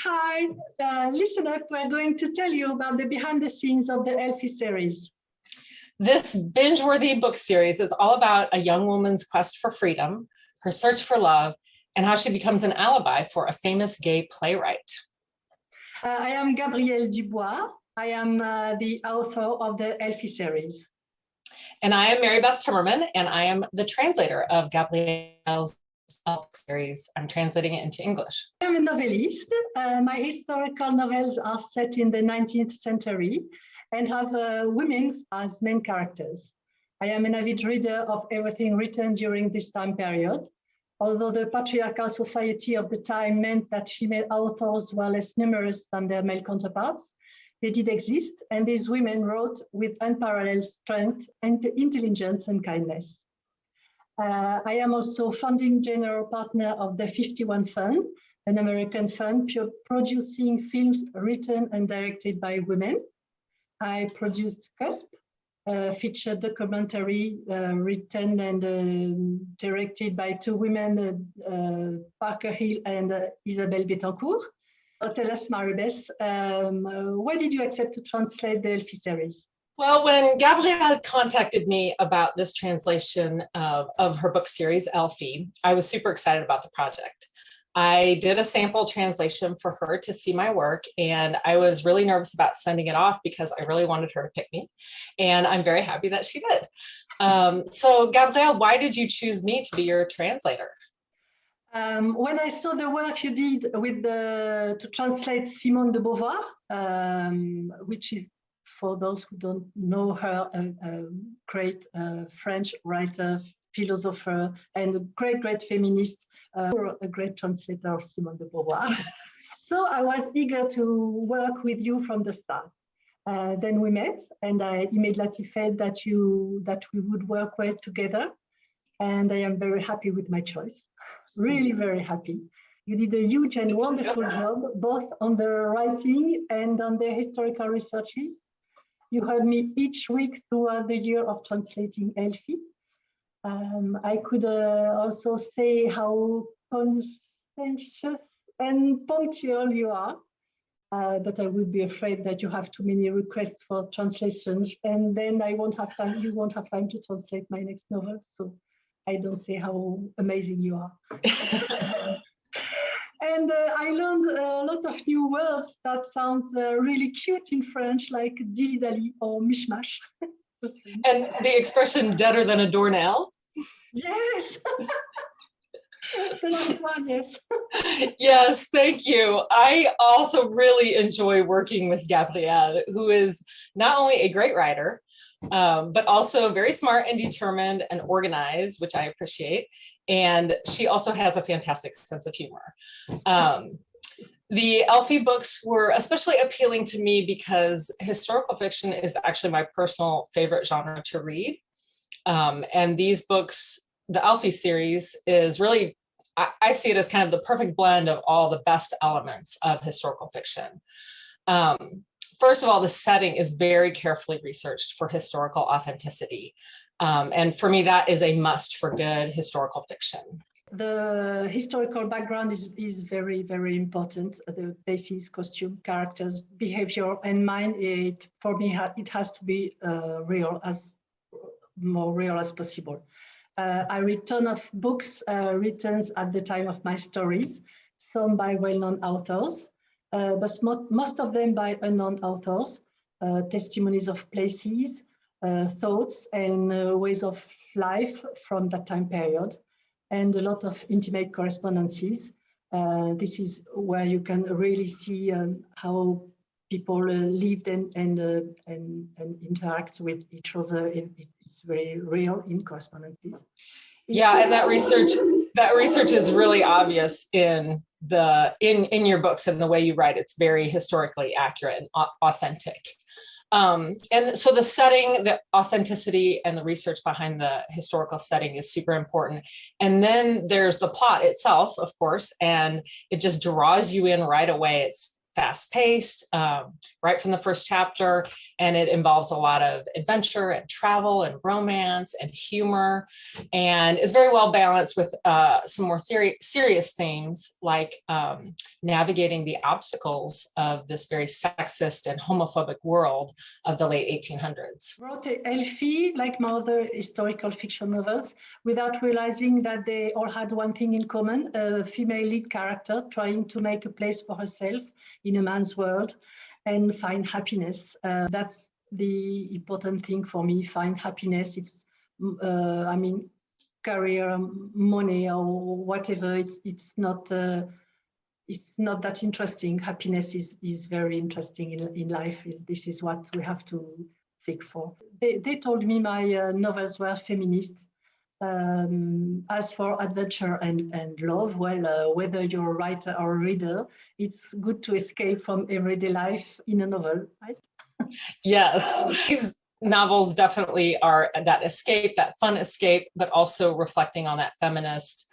Hi, listen up. We're going to tell you about the behind the scenes of the Elfie series. This binge-worthy book series is all about a young woman's quest for freedom, her search for love, and how she becomes an alibi for a famous gay playwright. I am Gabrielle Dubois. I am the author of the Elfie series. And I am Marybeth Timmermann, and I am the translator of Gabrielle's Elfie series. I'm translating it into English. I am a novelist. My historical novels are set in the 19th century and have women as main characters. I am an avid reader of everything written during this time period. Although the patriarchal society of the time meant that female authors were less numerous than their male counterparts, they did exist, and these women wrote with unparalleled strength and intelligence and kindness. I am also founding general partner of the 51 Fund, an American fund producing films written and directed by women. I produced Cusp, a feature documentary written and directed by two women, Parker Hill and Isabelle Betancourt. Tell us, Marybeth, why did you accept to translate the Elfie series? Well, when Gabrielle contacted me about this translation of her book series, Elfie, I was super excited about the project. I did a sample translation for her to see my work, and I was really nervous about sending it off because I really wanted her to pick me, and I'm very happy that she did. So Gabrielle, why did you choose me to be your translator? When I saw the work you did with to translate Simone de Beauvoir, which is, for those who don't know her, a great French writer, philosopher, and a great feminist, a great translator of Simone de Beauvoir. So I was eager to work with you from the start. Then we met, and I immediately felt that we would work well together. And I am very happy with my choice. Really very happy. You did a huge and wonderful job, both on the writing and on the historical researches. You helped me each week throughout the year of translating Elfie. I could also say how conscientious and punctual you are, but I would be afraid that you have too many requests for translations, and then I won't have time. You won't have time to translate my next novel. So I don't say how amazing you are. And I learned a lot of new words that sounds really cute in French, like dilly-dally or mishmash. And the expression "deader than a doornail." Yes. The last one, yes. Yes, thank you. I also really enjoy working with Gabrielle, who is not only a great writer, but also very smart and determined and organized, which I appreciate. And she also has a fantastic sense of humor. The Elfie books were especially appealing to me because historical fiction is actually my personal favorite genre to read. And these books, the Elfie series, is really, I see it as kind of the perfect blend of all the best elements of historical fiction. First of all, the setting is very carefully researched for historical authenticity. And for me, that is a must for good historical fiction. The historical background is very, very important. The faces, costume, characters, behavior, and mind, for me, it has to be more real as possible. I read a ton of books written at the time of my stories, some by well-known authors, but most of them by unknown authors, testimonies of places, thoughts, and ways of life from that time period, and a lot of intimate correspondences. This is where you can really see how people lived and interact with each other. It's very real in correspondences. Yeah, and that research is really obvious in your books and the way you write. It's very historically accurate and authentic. And so the setting, the authenticity, and the research behind the historical setting is super important. And then there's the plot itself, of course, and it just draws you in right away. It's fast-paced, right from the first chapter, and it involves a lot of adventure and travel and romance and humor, and is very well balanced with some more serious themes like navigating the obstacles of this very sexist and homophobic world of the late 1800s. I wrote Elfie, like my other historical fiction novels, without realizing that they all had one thing in common: a female lead character trying to make a place for herself in a man's world and find happiness. That's the important thing for me, find happiness. It's, career, money, or whatever. It's not that interesting. Happiness is very interesting in life. This is what we have to seek for. They told me my novels were feminist. As for adventure and love, well, whether you're a writer or a reader, it's good to escape from everyday life in a novel, right? Yes, these novels definitely are that escape, that fun escape, but also reflecting on that feminist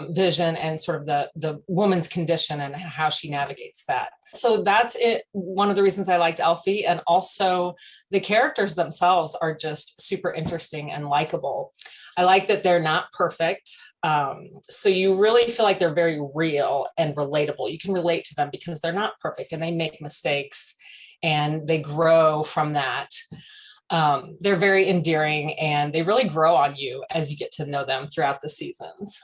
vision and sort of the woman's condition and how she navigates that. So that's it. One of the reasons I liked Elfie, and also the characters themselves are just super interesting and likable. I like that they're not perfect. So you really feel like they're very real and relatable. You can relate to them because they're not perfect and they make mistakes and they grow from that. They're very endearing and they really grow on you as you get to know them throughout the seasons.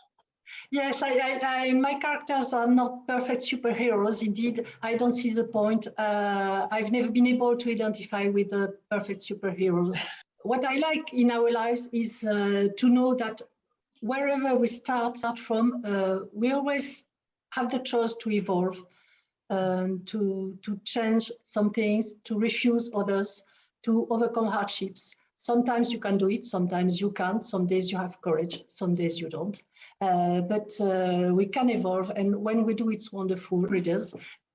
Yes, my characters are not perfect superheroes. Indeed, I don't see the point. I've never been able to identify with the perfect superheroes. What I like in our lives is to know that wherever we start from, we always have the choice to evolve, to change some things, to refuse others, to overcome hardships. Sometimes you can do it, sometimes you can't. Some days you have courage, some days you don't. But we can evolve, and when we do, it's wonderful. Readers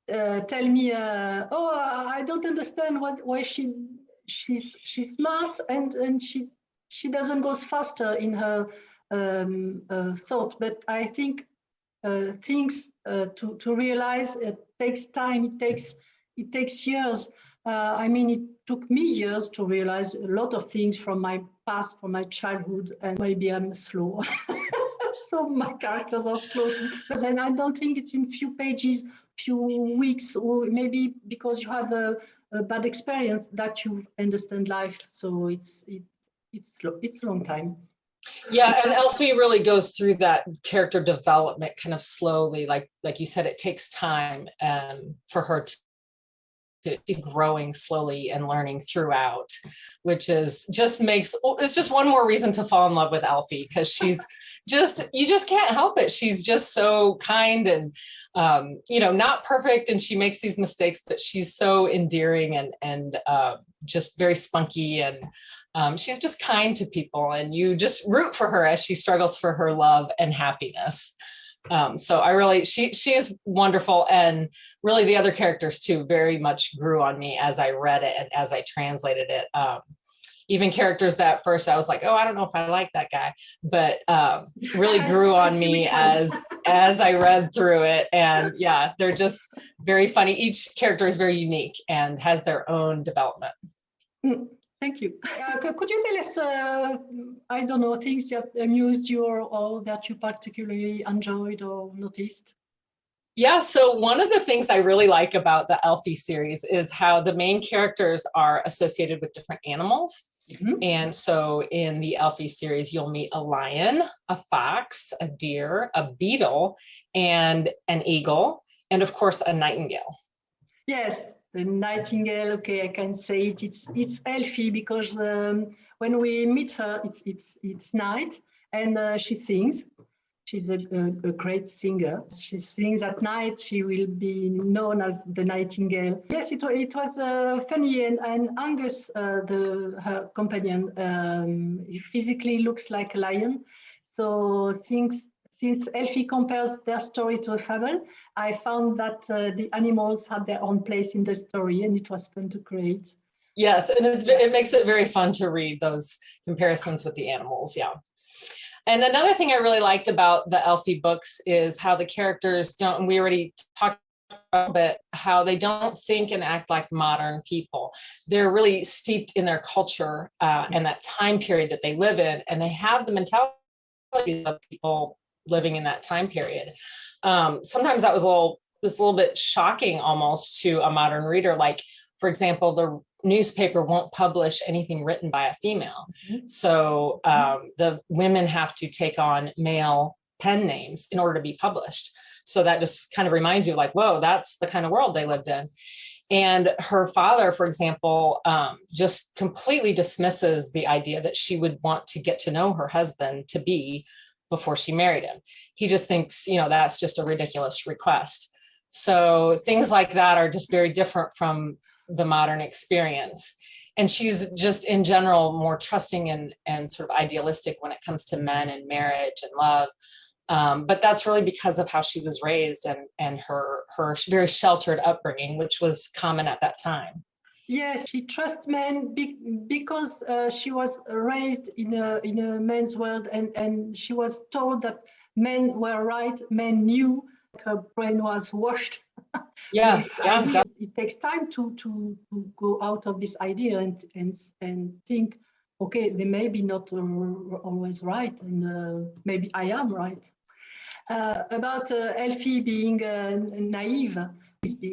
tell me, "Oh, I don't understand why she's smart and she doesn't go faster in her thought." But I think things to realize, it takes time. It takes years. It took me years to realize a lot of things from my past, from my childhood, and maybe I'm slow. So my characters are slow too. And I don't think it's in few pages, few weeks, or maybe because you have a bad experience that you understand life. So it's slow. It's a long time. Yeah, and Elfie really goes through that character development kind of slowly. Like you said, it takes time for her to growing slowly and learning throughout, which is it's just one more reason to fall in love with Elfie, because she's you just can't help it. She's just so kind and not perfect, and she makes these mistakes, but she's so endearing and just very spunky, and she's just kind to people, and you just root for her as she struggles for her love and happiness. So she is wonderful, and really the other characters too very much grew on me as I read it and as I translated it. Even characters that first I was like, oh, I don't know if I like that guy, but really grew on me as I read through it. And yeah, they're just very funny. Each character is very unique and has their own development. Thank you. Could you tell us, I don't know, things that amused you or that you particularly enjoyed or noticed? Yeah, so one of the things I really like about the Elfie series is how the main characters are associated with different animals. Mm-hmm. And so in the Elfie series, you'll meet a lion, a fox, a deer, a beetle, and an eagle, and of course, a nightingale. Yes. The nightingale, okay, I can say it. It's Elfie because when we meet her, it's night, and she sings. She's a great singer. She sings at night. She will be known as the Nightingale. Yes, it was funny, and Angus, her companion, he physically looks like a lion. So since Elfie compares their story to a fable, I found that the animals had their own place in the story, and it was fun to create. Yes, and it makes it very fun to read those comparisons with the animals, yeah. And another thing I really liked about the Elfie books is how the characters don't, and we already talked bit how they don't think and act like modern people. They're really steeped in their culture and that time period that they live in, and they have the mentality of people living in that time period. Sometimes that was a little bit shocking almost to a modern reader. Like, for example, the newspaper won't publish anything written by a female. So the women have to take on male pen names in order to be published. So that just kind of reminds you, like, whoa, that's the kind of world they lived in. And her father, for example, just completely dismisses the idea that she would want to get to know her husband to be before she married him. He just thinks, that's just a ridiculous request. So things like that are just very different from the modern experience. And she's just in general more trusting and sort of idealistic when it comes to men and marriage and love. But that's really because of how she was raised and her very sheltered upbringing, which was common at that time. Yes, she trusts men because she was raised in a men's world, and she was told that men were right, men knew. Her brain was washed. Yeah, It takes time to go out of this idea and think, okay, they may be not always right, and maybe I am right. About Elfie being naive,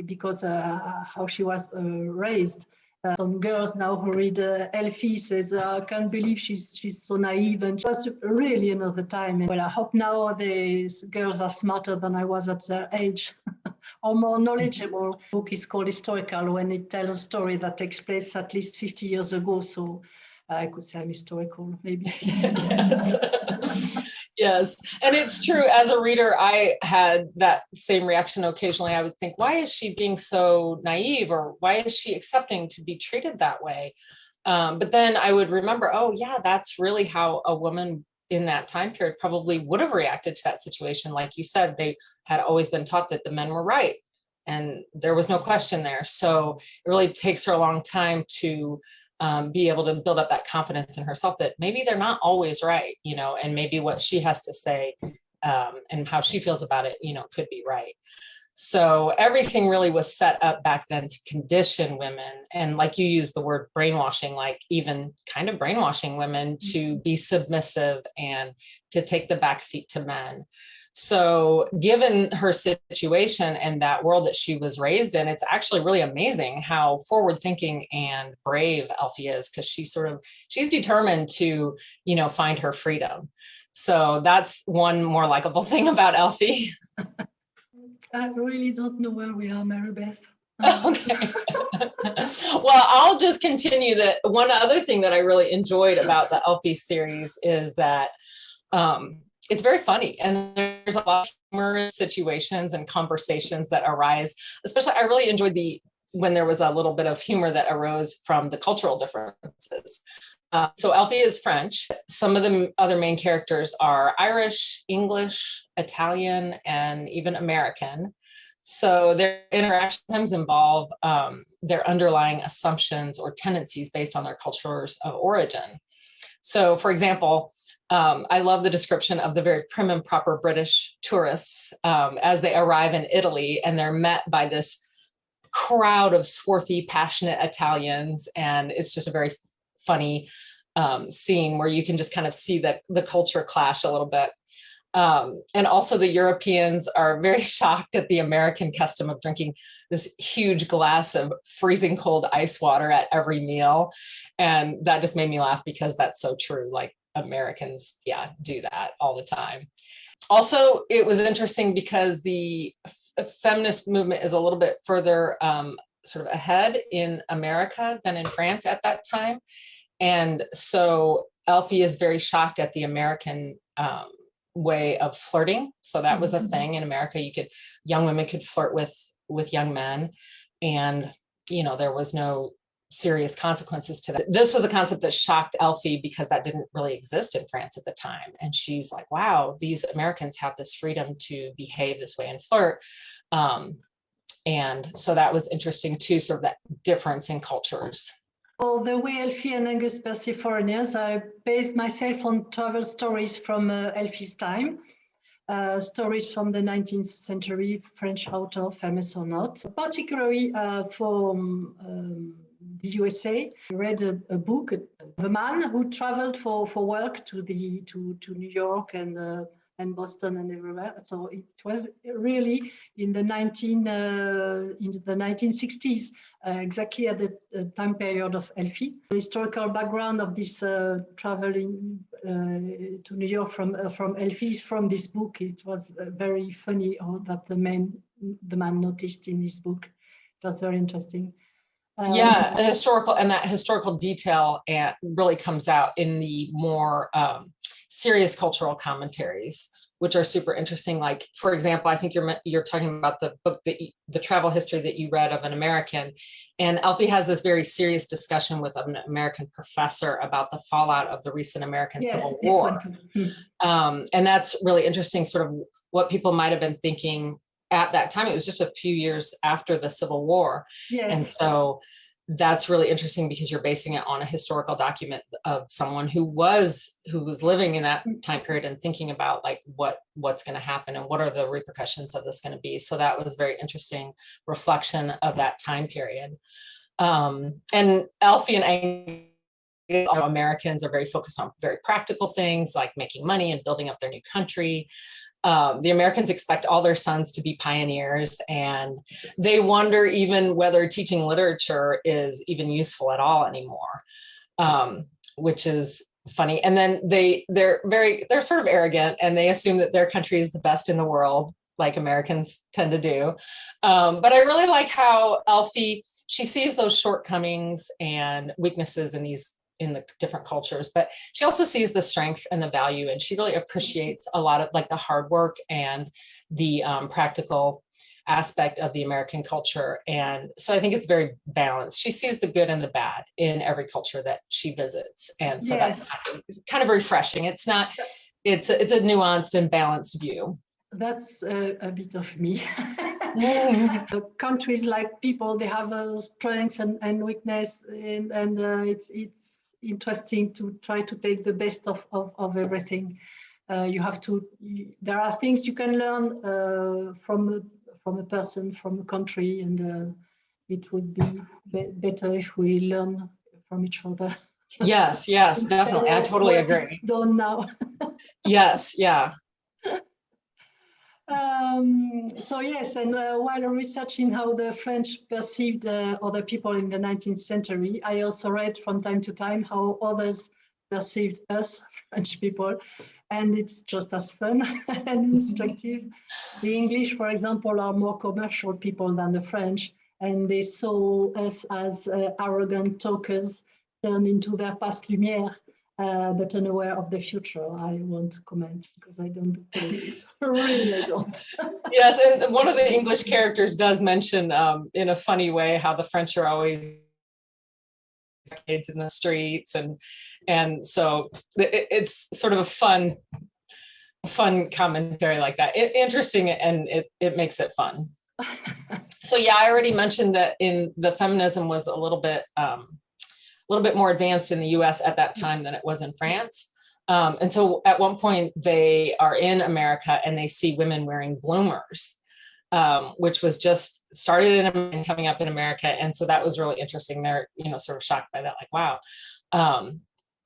because how she was raised. Some girls now who read Elfie says, I can't believe she's so naive, and it was really another time. And well, I hope now these girls are smarter than I was at their age, or more knowledgeable. The book is called Historical when it tells a story that takes place at least 50 years ago. So I could say I'm historical, maybe. Yes. And it's true. As a reader, I had that same reaction occasionally. I would think, why is she being so naive, or why is she accepting to be treated that way? But then I would remember, oh, yeah, that's really how a woman in that time period probably would have reacted to that situation. Like you said, they had always been taught that the men were right, and there was no question there. So it really takes her a long time to be able to build up that confidence in herself that maybe they're not always right, and maybe what she has to say and how she feels about it, could be right. So everything really was set up back then to condition women. And like you used the word brainwashing, like even kind of brainwashing women to be submissive and to take the back seat to men. So given her situation and that world that she was raised in, it's actually really amazing how forward thinking and brave Elfie is, because she's determined to, find her freedom. So that's one more likable thing about Elfie. I really don't know where we are, Marybeth. Okay. Well, I'll just continue that. One other thing that I really enjoyed about the Elfie series is that it's very funny, and there's a lot of humorous situations and conversations that arise. Especially, I really enjoyed when there was a little bit of humor that arose from the cultural differences. So Elfie is French. Some of the other main characters are Irish, English, Italian, and even American. So their interactions involve their underlying assumptions or tendencies based on their cultures of origin. So, for example, I love the description of the very prim and proper British tourists as they arrive in Italy, and they're met by this crowd of swarthy, passionate Italians. And it's just a very funny scene where you can just kind of see the culture clash a little bit. And also the Europeans are very shocked at the American custom of drinking this huge glass of freezing cold ice water at every meal. And that just made me laugh because that's so true. Like, Americans, do that all the time. Also, it was interesting because the feminist movement is a little bit further sort of ahead in America than in France at that time. And so Elfie is very shocked at the American way of flirting. So that was a thing in America. Young women could flirt with young men, and there was no serious consequences to that. This was a concept that shocked Elfie because that didn't really exist in France at the time. And she's like, wow, these Americans have this freedom to behave this way and flirt. And so that was interesting too, sort of that difference in cultures. Well, the way Elfie and Angus perceive foreigners, I based myself on travel stories from Elfie's time. stories from the 19th century, French author, famous or not, particularly from the USA. I read a book of a man who traveled for work to New York and Boston and everywhere. So it was really in the 1960s, exactly at the time period of Elfie. The historical background of this traveling to New York from Elfie is from this book. It was very funny that the man noticed in this book. It was very interesting. Yeah, that historical detail really comes out in the more serious cultural commentaries, which are super interesting. Like, for example, I think you're talking about the book the travel history that you read of an American, and Elfie has this very serious discussion with an American professor about the fallout of the recent American Civil War. And that's really interesting, sort of what people might have been thinking at that time. It was just a few years after the Civil War. Yes. And so that's really interesting because you're basing it on a historical document of someone who was living in that time period and thinking about like what's going to happen and what are the repercussions of this going to be. So that was very interesting reflection of that time period. And Elfie and Americans are very focused on very practical things like making money and building up their new country. The Americans expect all their sons to be pioneers, and they wonder even whether teaching literature is even useful at all anymore, which is funny. And then they're sort of arrogant, and they assume that their country is the best in the world, like Americans tend to do. But I really like how Elfie, she sees those shortcomings and weaknesses in the different cultures, but she also sees the strength and the value, and she really appreciates a lot of like the hard work and the practical aspect of the American culture. And so I think it's very balanced. She sees the good and the bad in every culture that she visits. And so Yes. That's kind of refreshing. It's a nuanced and balanced view. That's a bit of me. Countries like people, they have strengths and weakness, and it's interesting to try to take the best of everything. There are things you can learn from a person, from a country, and it would be better if we learn from each other. Yes, definitely. I totally agree. It's done now. Yes, yeah. So yes, and while researching how the French perceived other people in the 19th century, I also read from time to time how others perceived us, French people, and it's just as fun and instructive. The English, for example, are more commercial people than the French, and they saw us as arrogant talkers turned into their past lumière. But unaware of the future. I won't comment because I don't believe it. Really, I don't. Yes, and one of the English characters does mention in a funny way how the French are always kids in the streets, and so it's sort of a fun commentary like that. Interesting, and it makes it fun. So yeah, I already mentioned that in the feminism was a little bit more advanced in the US at that time than it was in France. And so at one point they are in America and they see women wearing bloomers, which was just started and coming up in America. And so that was really interesting. They're, sort of shocked by that, like, wow.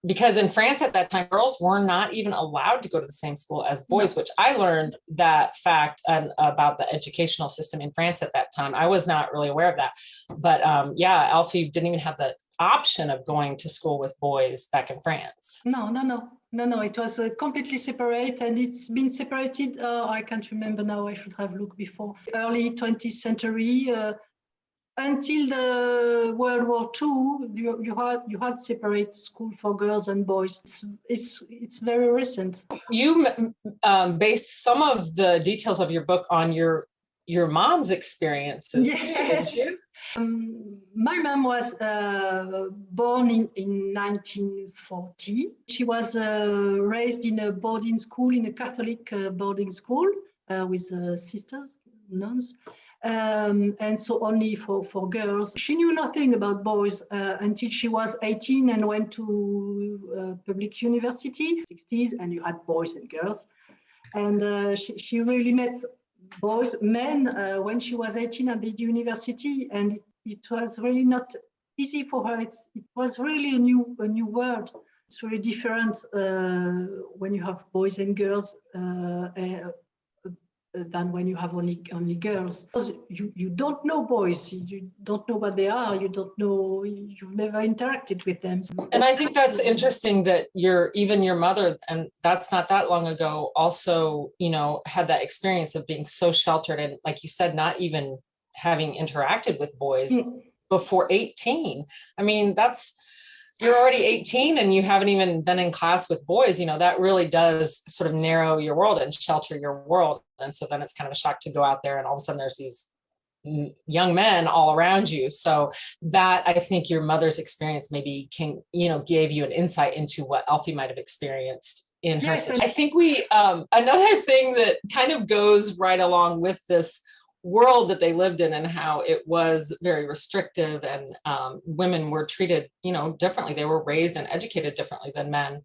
Because in France at that time, girls were not even allowed to go to the same school as boys, which I learned that fact about the educational system in France at that time. I was not really aware of that. But yeah, Elfie didn't even have the option of going to school with boys back in France. No. It was completely separate, and it's been separated. I can't remember now. I should have looked before. Early 20th century. Until the World War II, you had separate school for girls and boys. It's very recent. You based some of the details of your book on your mom's experiences. Yes. Too, my mom was born in 1940. She was raised in a boarding school, in a Catholic boarding school with sisters, nuns. And so only for girls. She knew nothing about boys until she was 18 and went to public university, 60s, and you had boys and girls. And she really met men, when she was 18 at the university, and it was really not easy for her. It was really a new world. It's really different when you have boys and girls than when you have only girls. Because you don't know boys, you don't know what they are, you don't know, you've never interacted with them. And I think that's interesting that even your mother, and that's not that long ago, also, had that experience of being so sheltered and, like you said, not even having interacted with boys before 18. I mean, you're already 18 and you haven't even been in class with boys, that really does sort of narrow your world and shelter your world. And so then it's kind of a shock to go out there and all of a sudden there's these young men all around you. So that, I think your mother's experience maybe gave you an insight into what Elfie might have experienced in her situation. I think another thing that kind of goes right along with this world that they lived in and how it was very restrictive, and women were treated, differently. They were raised and educated differently than men.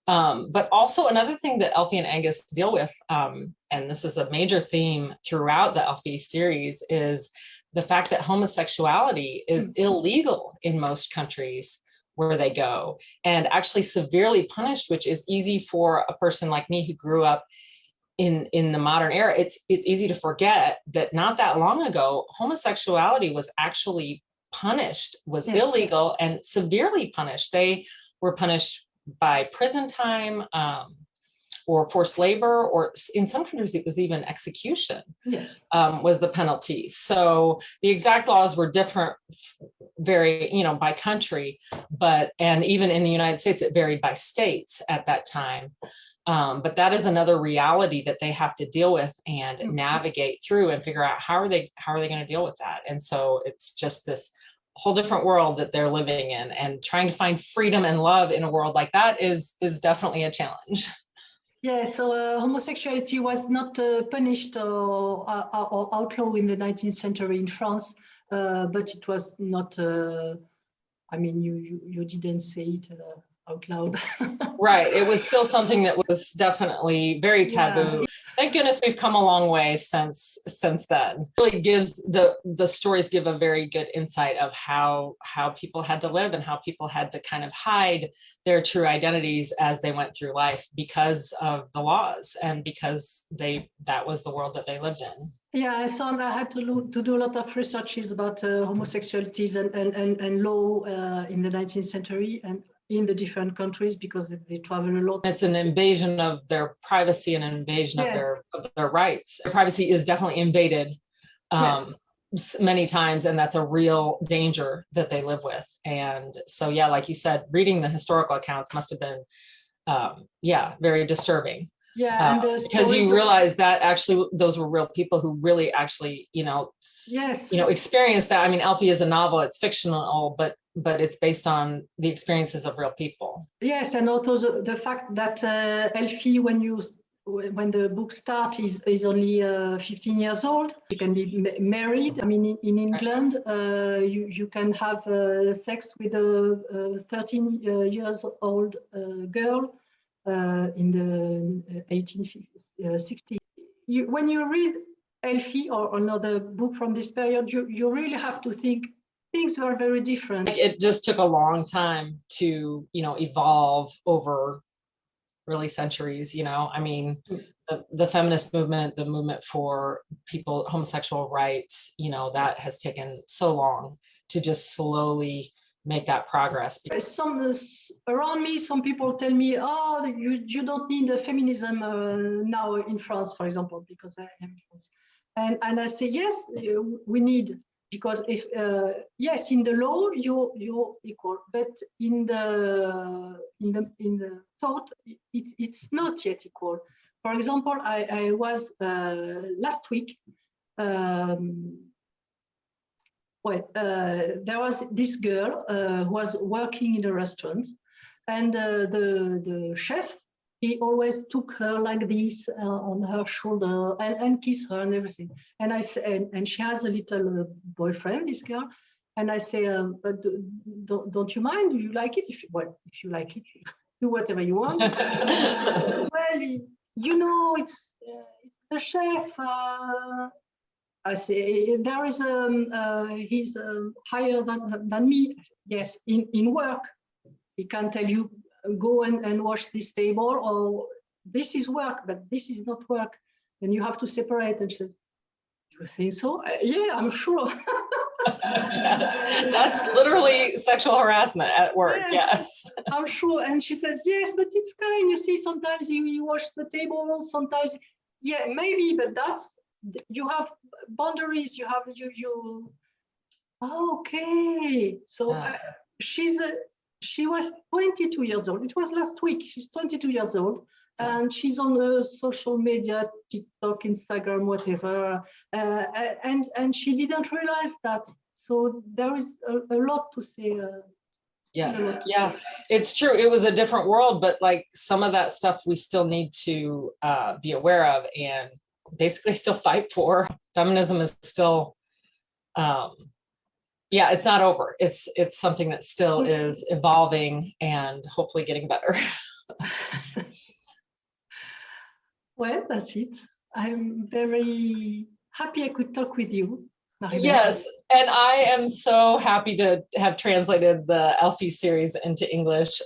But also another thing that Elfie and Angus deal with, and this is a major theme throughout the Elfie series, is the fact that homosexuality is illegal in most countries where they go, and actually severely punished, which is easy for a person like me who grew up in the modern era. It's easy to forget that not that long ago, homosexuality was actually punished, was illegal and severely punished. They were punished by prison time, or forced labor, or in some countries it was even execution. Was the penalty. So the exact laws were different, by country, and even in the United States it varied by states at that time. But that is another reality that they have to deal with and navigate through and figure out how are they going to deal with that. And so it's just this whole different world that they're living in, and trying to find freedom and love in a world like that is definitely a challenge. Yeah, so homosexuality was not punished or outlawed in the 19th century in France, but it was not, you didn't say it out loud. Right. It was still something that was definitely very taboo. Thank goodness we've come a long way since then. It really gives the stories give a very good insight of how people had to live and how people had to kind of hide their true identities as they went through life because of the laws and because that was the world that they lived in. Yeah, I had to do a lot of researches about homosexualities and law in the 19th century and in the different countries, because they travel a lot. It's an invasion of their privacy and an invasion of their rights. Their privacy is definitely invaded many times, and that's a real danger that they live with. And so, like you said, reading the historical accounts must have been, very disturbing. Yeah, because you realize that actually those were real people who really actually, experienced that. I mean, Elfie is a novel; it's fictional, but it's based on the experiences of real people. Yes, and also the fact that Elfie, when the book starts, is only 15 years old. She can be married. I mean, in England, you can have sex with a 13 years old girl in the 1860s. When you read Elfie or another book from this period, you really have to think things were very different. It just took a long time to, evolve over really centuries, I mean, the feminist movement, the movement for homosexual rights, that has taken so long to just slowly make that progress. Around me, some people tell me, oh, you don't need the feminism now in France, for example, because I am France. And I say, yes, we need. Because if yes, in the law you're equal, but in the thought it's not yet equal. For example, I was last week. There was this girl who was working in a restaurant, and the chef, he always took her like this on her shoulder and kissed her and everything. And I said, and she has a little boyfriend, this girl. And I say, but don't you mind? Do you like it? If you like it, do whatever you want. Well, it's the chef. I say there is he's higher than me. Yes, in work, he can tell you go and wash this table, or this is work, but this is not work. And you have to separate. And she says, "You think so?" Yeah, I'm sure. Yes, that's literally sexual harassment at work. Yes. I'm sure. And she says, yes, but it's kind. You see, sometimes you wash the table, sometimes, yeah, maybe, but you have boundaries. You have you. Okay, so she was 22 years old. It was last week. She's 22 years old. And she's on social media, TikTok, Instagram, whatever. And she didn't realize that. So there is a lot to say. Yeah, it's true. It was a different world, but like some of that stuff we still need to be aware of and basically still fight for. Feminism is still, it's not over. It's something that still is evolving and hopefully getting better. Well, that's it. I'm very happy I could talk with you, Marybeth. Yes, and I am so happy to have translated the Elfie series into English.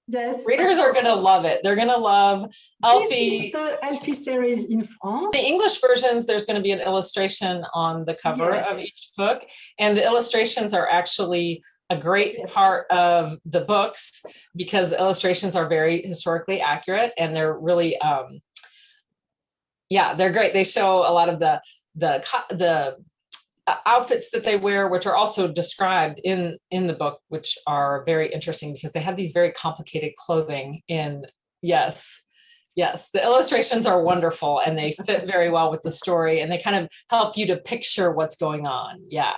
Yes. Readers are going to love it. They're going to love Elfie. This is the Elfie series in France. The English versions, there's going to be an illustration on the cover of each book. And the illustrations are actually a great part of the books because the illustrations are very historically accurate and they're really, they're great. They show a lot of the outfits that they wear, which are also described in the book, which are very interesting because they have these very complicated clothing in, yes, the illustrations are wonderful and they fit very well with the story and they kind of help you to picture what's going on. Yeah.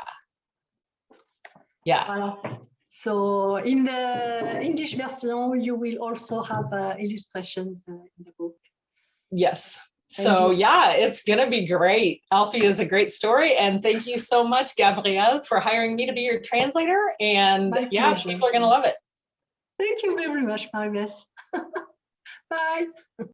So in the English version, you will also have illustrations in the book. Yes. So it's going to be great. Elfie is a great story. And thank you so much, Gabrielle, for hiring me to be your translator. And people are going to love it. Thank you very much, Marybeth. Bye.